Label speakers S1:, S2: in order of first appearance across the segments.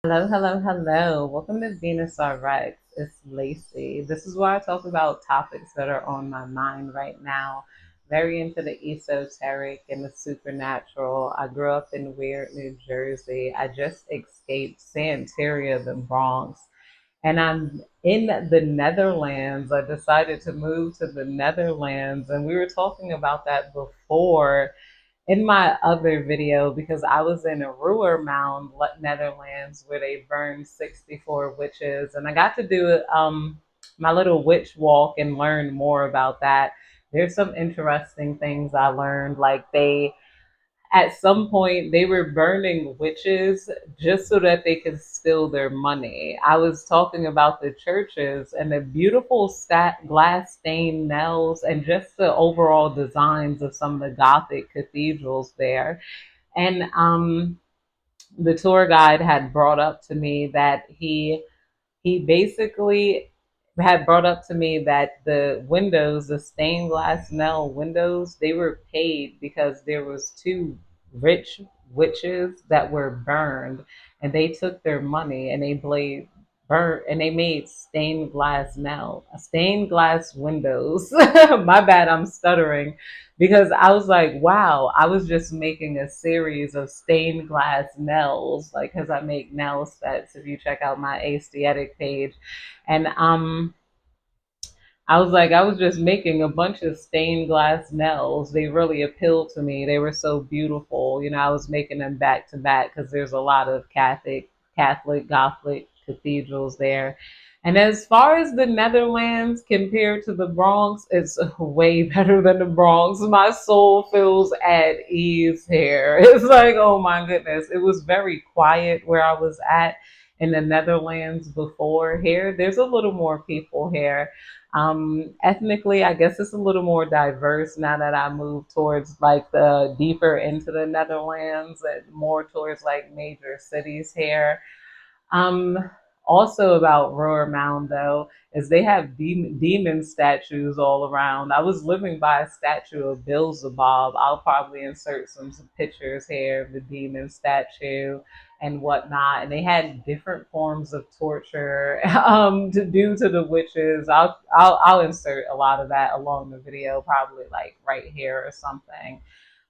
S1: Hello, hello, hello. Welcome to Venus RX. It's Lacey. This is where I talk about topics that are on my mind right now. Very into the esoteric and the supernatural. I grew up in Weird, New Jersey. I just escaped Santeria, the Bronx, and I'm in the Netherlands. I decided to move to the Netherlands, and we were talking about that before in my other video because I was in Roermond, Netherlands, where they burned 64 witches, and I got to do my little witch walk and learn more about that. There's some interesting things I learned, like they at some point they were burning witches just so that they could steal their money. I was talking about the churches and the beautiful glass stained nails and just the overall designs of some of the Gothic cathedrals there. And the tour guide had brought up to me that he basically had brought up to me that the windows, the stained glass nail windows, they were paid because there was two rich witches that were burned, and they took their money and they blade burnt and they made stained glass windows. My bad, I'm stuttering because I was like, wow, I was just making a series of stained glass nails, like because I make nail sets. If you check out my aesthetic page, and I was like, I was just making a bunch of stained glass nails. They really appealed to me. They were so beautiful. I was making them back to back because there's a lot of Catholic, Gothic cathedrals there. And as far as the Netherlands compared to the Bronx, it's way better than the Bronx. My soul feels at ease here. It's like, oh my goodness. It was very quiet where I was at in the Netherlands before. Here, there's a little more people here. Ethnically, I guess it's a little more diverse now that I moved towards like the deeper into the Netherlands and more towards like major cities here. Um, Also about Roermond though is they have demon statues all around. I was living by a statue of Beelzebub. I'll probably insert some pictures here of the demon statue and whatnot. And they had different forms of torture to do to the witches. I'll insert a lot of that along the video, probably like right here or something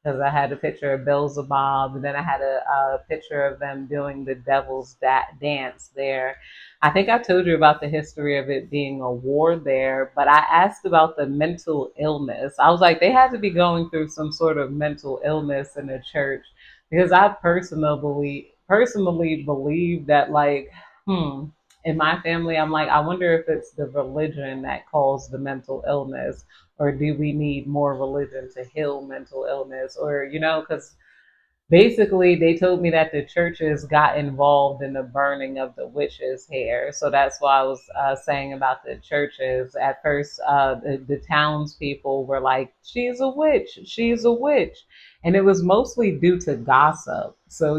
S1: because I had a picture of Beelzebub, and then I had a picture of them doing the devil's dance there. I think I told you about the history of it being a war there, but I asked about the mental illness. I was like, they had to be going through some sort of mental illness in the church because I personally believe that in my family, I'm like, I wonder if it's the religion that caused the mental illness, or do we need more religion to heal mental illness? Or, because basically they told me that the churches got involved in the burning of the witches' hair. So that's why I was saying about the churches. At first, the townspeople were like, she's a witch, she's a witch. And it was mostly due to gossip. So,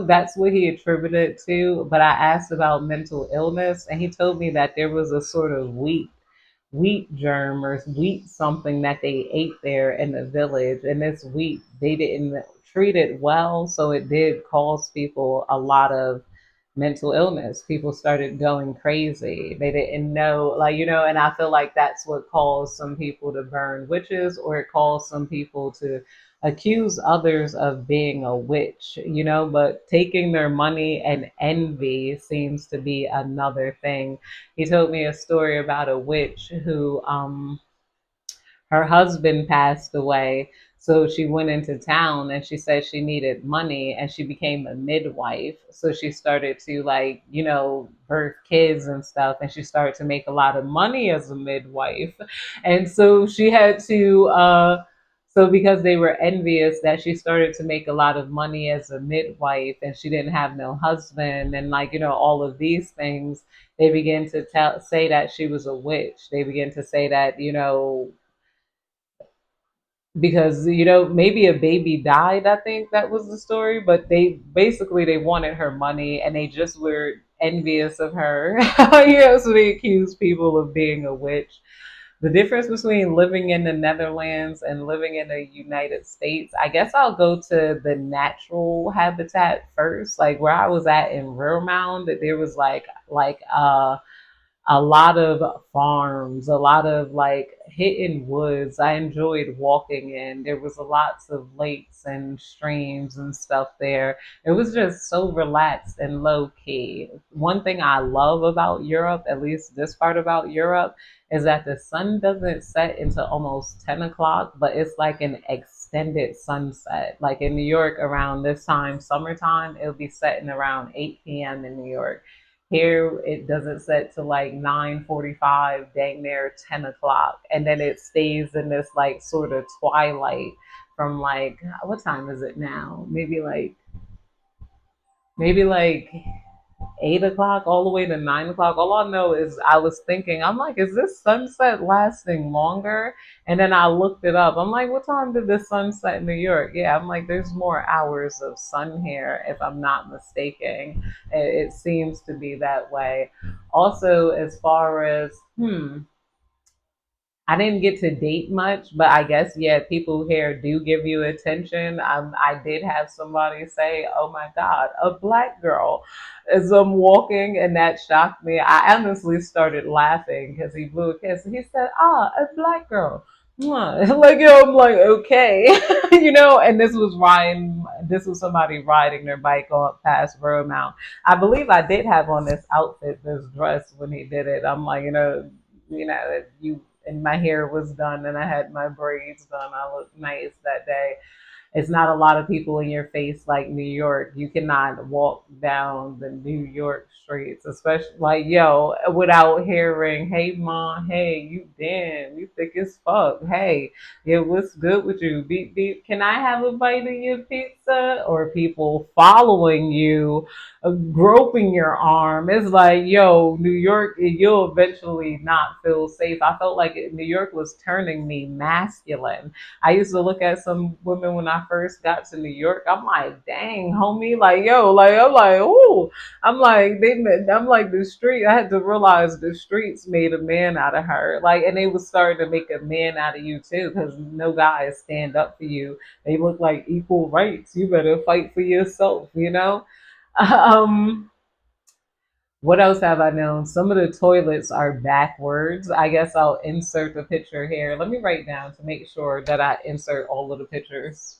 S1: that's what he attributed to. But I asked about mental illness, and he told me that there was a sort of wheat germ or wheat something that they ate there in the village, and this wheat they didn't treat it well, so it did cause people a lot of mental illness. People started going crazy. They didn't know, and I feel like that's what caused some people to burn witches, or it caused some people to accuse others of being a witch, but taking their money and envy seems to be another thing. He told me a story about a witch who her husband passed away. So she went into town and she said she needed money, and she became a midwife. So she started to, like, birth kids and stuff, and she started to make a lot of money as a midwife. And so she had to so because they were envious that she started to make a lot of money as a midwife and she didn't have no husband, and like, all of these things, they began to say that she was a witch. They began to say that, because maybe a baby died. I think that was the story, but they wanted her money and they just were envious of her. So they accused people of being a witch. The difference between living in the Netherlands and living in the United States, I guess I'll go to the natural habitat first. Like where I was at in Real Mound, there was like a lot of farms, a lot of like hidden woods. I enjoyed walking in. There was a lots of lakes and streams and stuff there. It was just so relaxed and low key. One thing I love about Europe, at least this part about Europe, is that the sun doesn't set until almost 10 o'clock, but it's like an extended sunset. Like in New York around this time, summertime, it'll be setting around 8 p.m. in New York. Here it doesn't set to like 9:45, dang near 10 o'clock. And then it stays in this like sort of twilight from like what time is it now? Maybe like 8 o'clock all the way to 9 o'clock. All I know is I was thinking, I'm like, is this sunset lasting longer? And then I looked it up. I'm like, what time did the sun set in New York? Yeah, I'm like, there's more hours of sun here, if I'm not mistaken. It seems to be that way. Also, as far as, I didn't get to date much, but I guess yeah, people here do give you attention. I did have somebody say, "Oh my God, a black girl," as I'm walking, and that shocked me. I honestly started laughing because he blew a kiss, and he said, "Ah, a black girl." Mwah. Like yo, I'm like okay, And this was riding. This was somebody riding their bike on past Roadmount. I believe I did have on this outfit, this dress when he did it. I'm like, you and my hair was done and I had my braids done. I looked nice that day. It's not a lot of people in your face like New York. You cannot walk down the New York streets, especially like yo, without hearing, "Hey mom, hey you damn, you thick as fuck. Hey, yeah, what's good with you? Beep beep. Can I have a bite of your pizza?" Or people following you, groping your arm. It's like yo, New York, you'll eventually not feel safe. I felt like New York was turning me masculine. I used to look at some women when I first got to New York. I'm like, dang, homie, like yo, like I'm like, ooh, I'm like the street. I had to realize the streets made a man out of her, like, and they was starting to make a man out of you too, because no guys stand up for you. They look like equal rights. You better fight for yourself. Um, what else have I known? Some of the toilets are backwards. I guess I'll insert the picture here. Let me write down to make sure that I insert all of the pictures.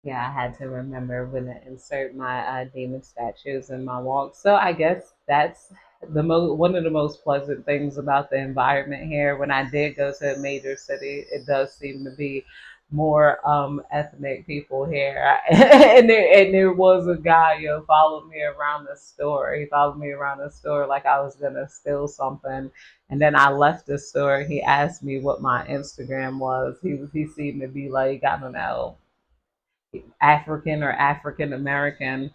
S1: Yeah, I had to remember when to insert my demon statues in my walk. So I guess that's one of the most pleasant things about the environment here. When I did go to a major city, it does seem to be more ethnic people here. And there was a guy followed me around the store. He followed me around the store like I was gonna steal something. And then I left the store. He asked me what my Instagram was. He seemed to be like, I don't know, African or African American.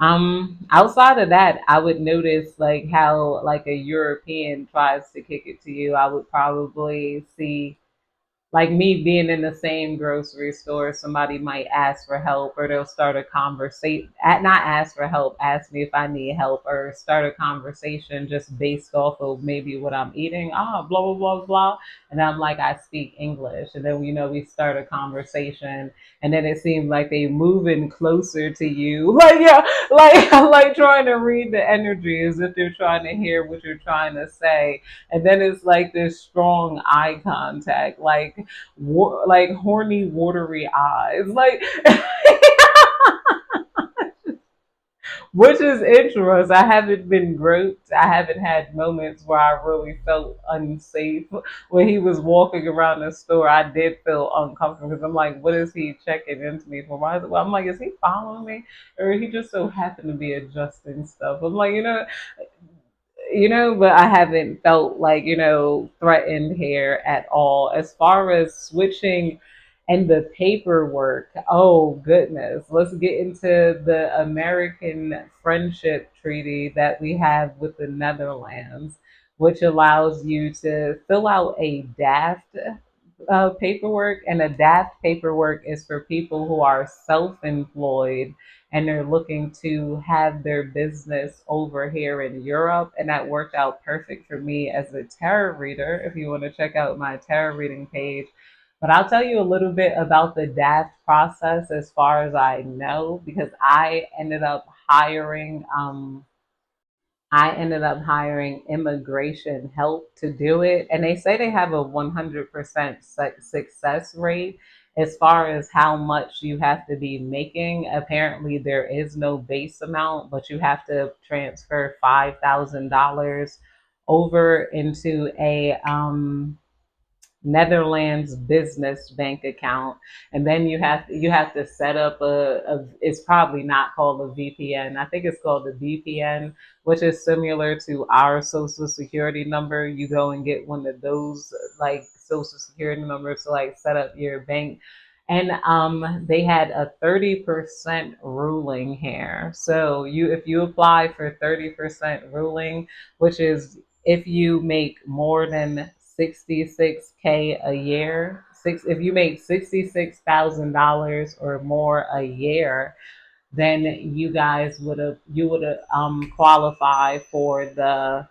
S1: Outside of that, I would notice like how like a European tries to kick it to you. I would probably see like me being in the same grocery store, somebody might ask for help or they'll start a conversation, not ask for help, ask me if I need help or start a conversation just based off of maybe what I'm eating. Blah, blah, blah, blah. And I'm like, I speak English. And then, we start a conversation and then it seems like they moving closer to you. Like, yeah, like, like trying to read the energy as if they're trying to hear what you're trying to say. And then it's like this strong eye contact, like horny, watery eyes, like which is interesting. I haven't been groped. I haven't had moments where I really felt unsafe. When he was walking around the store, I did feel uncomfortable because I'm like, what is he checking into me for? Why well, I'm like, is he following me? Or he just so happened to be adjusting stuff? I'm like, but I haven't felt like, threatened here at all. As far as switching and the paperwork, oh goodness, let's get into the American Friendship Treaty that we have with the Netherlands, which allows you to fill out a Daft paperwork, and a Daft paperwork is for people who are self employed and they're looking to have their business over here in Europe. And that worked out perfect for me as a tarot reader, if you want to check out my tarot reading page. But I'll tell you a little bit about the Daft process as far as I know, because I ended up hiring immigration help to do it. And they say they have a 100% success rate as far as how much you have to be making. Apparently, there is no base amount, but you have to transfer $5,000 over into a Netherlands business bank account, and then you have to set up it's probably not called a VPN. I think it's called a VPN, which is similar to our social security number. You go and get one of those like social security numbers to like set up your bank. And they had a 30% ruling here. So if you apply for 30% ruling, which is if you make more than 66K a year, if you make $66,000 or more a year, then you would have qualify for the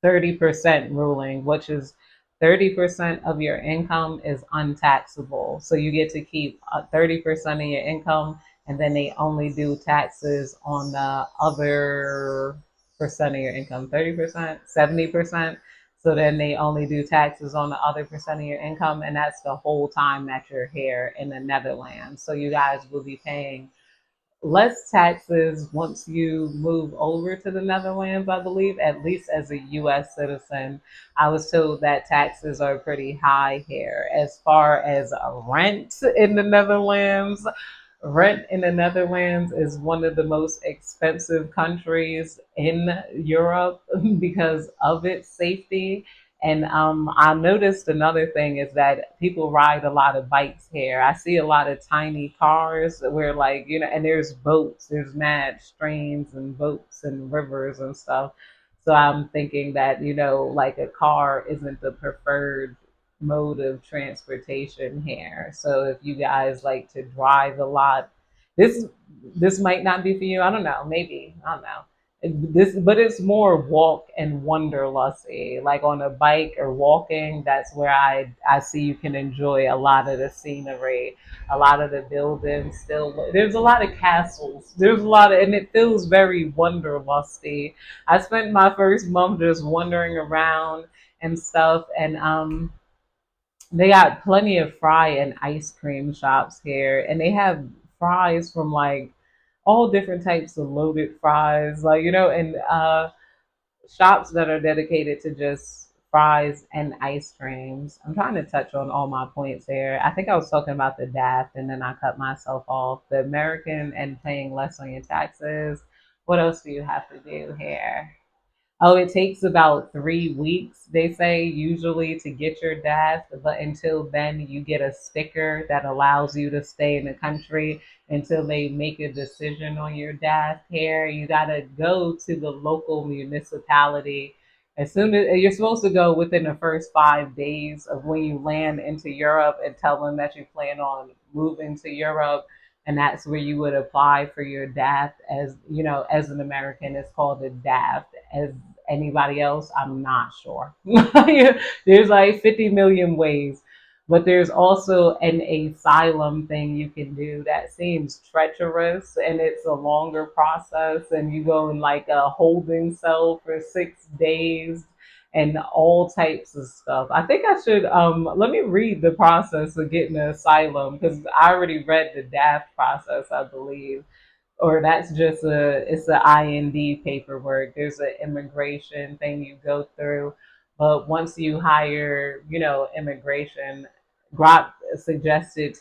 S1: 30% ruling, which is 30% of your income is untaxable. So you get to keep 30% of your income, and then they only do taxes on the other percent of your income, 30%, 70%. So then they only do taxes on the other percent of your income, and that's the whole time that you're here in the Netherlands. So you guys will be paying less taxes once you move over to the Netherlands, I believe, at least as a US citizen. I was told that taxes are pretty high here. As far as rent in the Netherlands, rent in the Netherlands is one of the most expensive countries in Europe because of its safety. And I noticed another thing is that people ride a lot of bikes here. I see a lot of tiny cars where, like, and there's boats, there's mad streams and boats and rivers and stuff. So I'm thinking that, like a car isn't the preferred mode of transportation here. So if you guys like to drive a lot, this this might not be for you. I don't know. Maybe I don't know. But it's more walk and wanderlusty, like on a bike or walking. That's where I see you can enjoy a lot of the scenery, a lot of the buildings. Still, there's a lot of castles. There's a lot of, and it feels very wanderlusty. I spent my first month just wandering around and stuff, and they got plenty of fry and ice cream shops here, and they have fries from like all different types of loaded fries, like and shops that are dedicated to just fries and ice creams. I'm trying to touch on all my points here. I think I was talking about the Daft, and then I cut myself off. The American and paying less on your taxes. What else do you have to do here? Oh, it takes about 3 weeks, they say, usually to get your DAF. But until then, you get a sticker that allows you to stay in the country until they make a decision on your DAF here. You got to go to the local municipality. As soon as you're supposed to go within the first 5 days of when you land into Europe and tell them that you plan on moving to Europe, and that's where you would apply for your DAF. As an American, it's called a DAF. As anybody else, I'm not sure. There's like 50 million ways. But there's also an asylum thing you can do that seems treacherous, and it's a longer process, and you go in like a holding cell for 6 days and all types of stuff. I think I should let me read the process of getting an asylum, because I already read the Daft process, I believe. Or that's just it's the IND paperwork. There's an immigration thing you go through, but once you hire, immigration, Grok suggested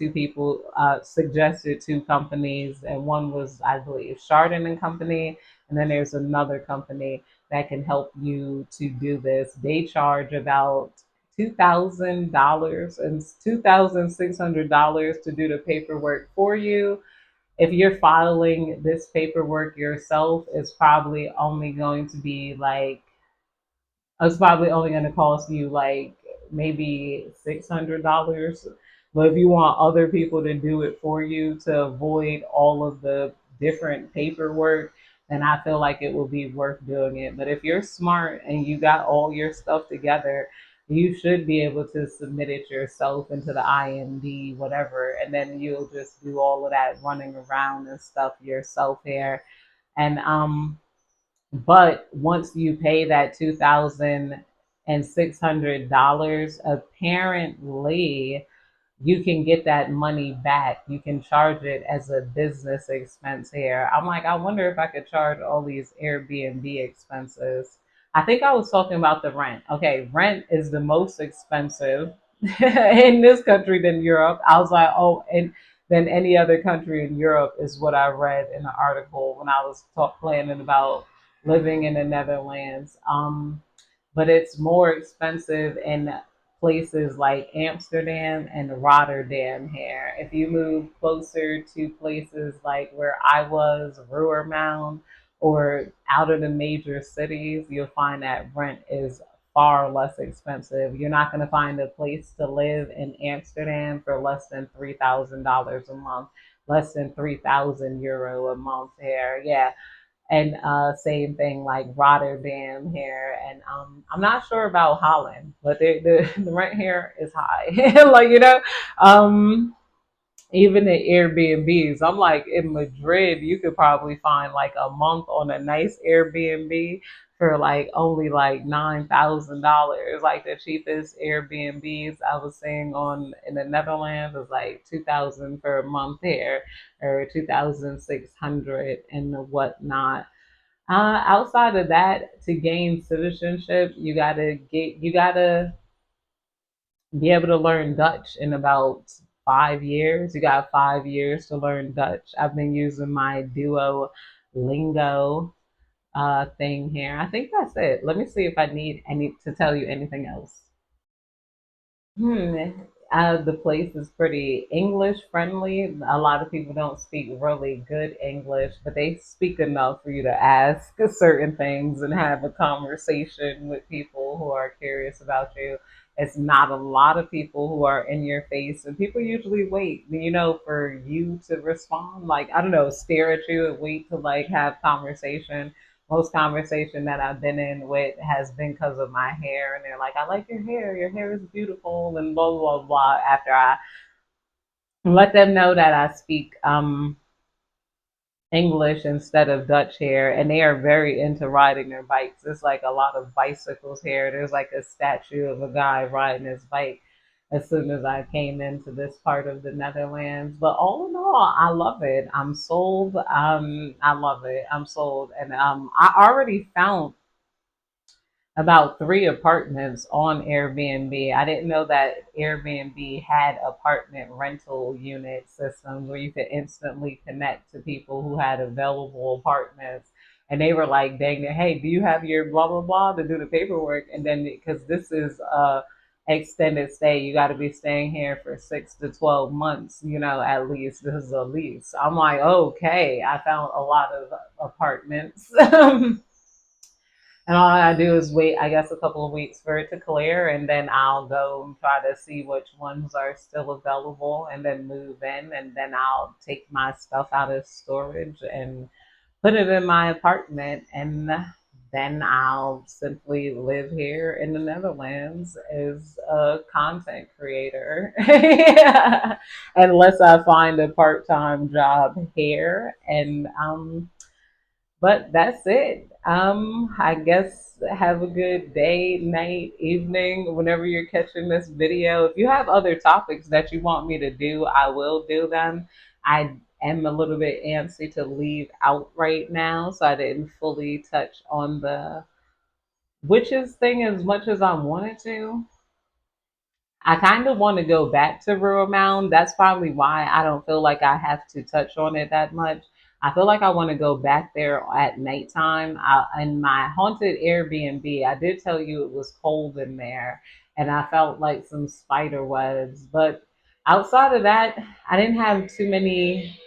S1: two companies, and one was, I believe, Chardon and Company, and then there's another company that can help you to do this. They charge about $2,000 and $2,600 to do the paperwork for you. If you're filing this paperwork yourself, it's probably only going to cost you like maybe $600. But if you want other people to do it for you to avoid all of the different paperwork, then I feel like it will be worth doing it. But if you're smart and you got all your stuff together, you should be able to submit it yourself into the IND, whatever, and then you'll just do all of that running around and stuff yourself here. And but once you pay that $2,600, apparently you can get that money back. You can charge it as a business expense here. I'm like, I wonder if I could charge all these Airbnb expenses. I think I was talking about the rent. Okay, rent is the most expensive in this country than Europe. I was like, oh, and than any other country in Europe is what I read in the article when I was planning about living in the Netherlands. But it's more expensive in places like Amsterdam and Rotterdam here. If you move closer to places like where I was, Roermond, or out of the major cities, you'll find that rent is far less expensive. You're not going to find a place to live in Amsterdam for less than $3,000 a month, less than 3,000 euro a month here. Yeah, and same thing like Rotterdam here, and I'm not sure about Holland, but the rent here is high. Like um, even the Airbnbs. I'm like in Madrid, you could probably find like a month on a nice Airbnb for like only like $9,000. Like the cheapest Airbnbs I was seeing on in the Netherlands was like 2,000 for a month here, or 2,600 and whatnot. Outside of that, to gain citizenship, you gotta be able to learn Dutch in about 5 years. You got 5 years to learn Dutch. I've been using my Duolingo thing here. I think that's it. Let me see if I need to tell you anything else. Hmm. The place is pretty English friendly. A lot of people don't speak really good English, but they speak enough for you to ask certain things and have a conversation with people who are curious about you. It's not a lot of people who are in your face, and people usually wait, for you to respond. Like, I don't know, stare at you and wait to like have conversation. Most conversation that I've been in with has been because of my hair, and they're like, "I like your hair is beautiful," and blah blah blah. After I let them know that I speak English instead of Dutch here, and they are very into riding their bikes. There's like a lot of bicycles here. There's like a statue of a guy riding his bike as soon as I came into this part of the Netherlands. But all in all, I love it. I'm sold. I love it. I'm sold, and I already found about three apartments on Airbnb. I didn't know that Airbnb had apartment rental unit systems where you could instantly connect to people who had available apartments. And they were like, dang it, hey, do you have your blah, blah, blah to do the paperwork? And then, because this is a extended stay, you got to be staying here for 6 to 12 months, at least. This is a lease. I'm like, okay, I found a lot of apartments. And all I do is wait, I guess, a couple of weeks for it to clear, and then I'll go and try to see which ones are still available and then move in. And then I'll take my stuff out of storage and put it in my apartment. And then I'll simply live here in the Netherlands as a content creator. Yeah. Unless I find a part time job here. And but that's it. I guess have a good day, night, evening, whenever you're catching this video. If you have other topics that you want me to do, I will do them. I am a little bit antsy to leave out right now, so I didn't fully touch on the witches thing as much as I wanted to. I kind of want to go back to Rural Mound. That's probably why I don't feel like I have to touch on it that much. I feel like I want to go back there at nighttime. In my haunted Airbnb, I did tell you it was cold in there and I felt like some spider webs. But outside of that, I didn't have too many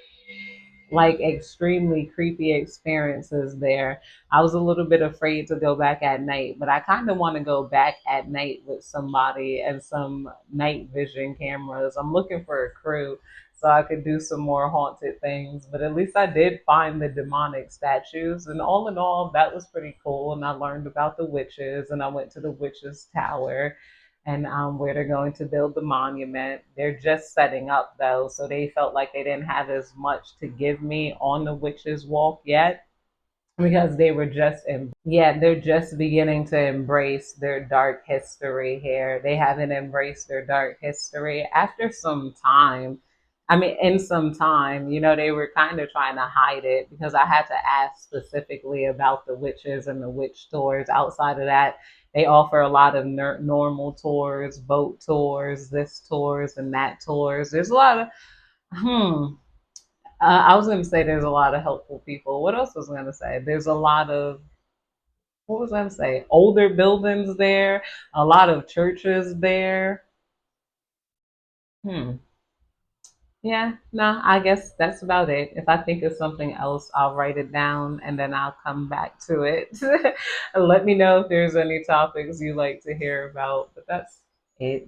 S1: like extremely creepy experiences there. I was a little bit afraid to go back at night, but I kind of want to go back at night with somebody and some night vision cameras. I'm looking for a crew so I could do some more haunted things, but at least I did find the demonic statues. And all in all, that was pretty cool. And I learned about the witches, and I went to the witches' tower and where they're going to build the monument. They're just setting up though, so they felt like they didn't have as much to give me on the Witches Walk yet because they were just they're just beginning to embrace their dark history here. They haven't embraced their dark history after some time. I mean, in some time, they were kind of trying to hide it because I had to ask specifically about the witches and the witch tours. Outside of that, they offer a lot of normal tours, boat tours, this tours and that tours. There's a lot of hmm. I was going to say there's a lot of helpful people. What else was I going to say? There's a lot of, what was I going to say? Older buildings there, a lot of churches there. Hmm. Yeah, no, I guess that's about it. If I think of something else, I'll write it down and then I'll come back to it. Let me know if there's any topics you like to hear about, but that's it.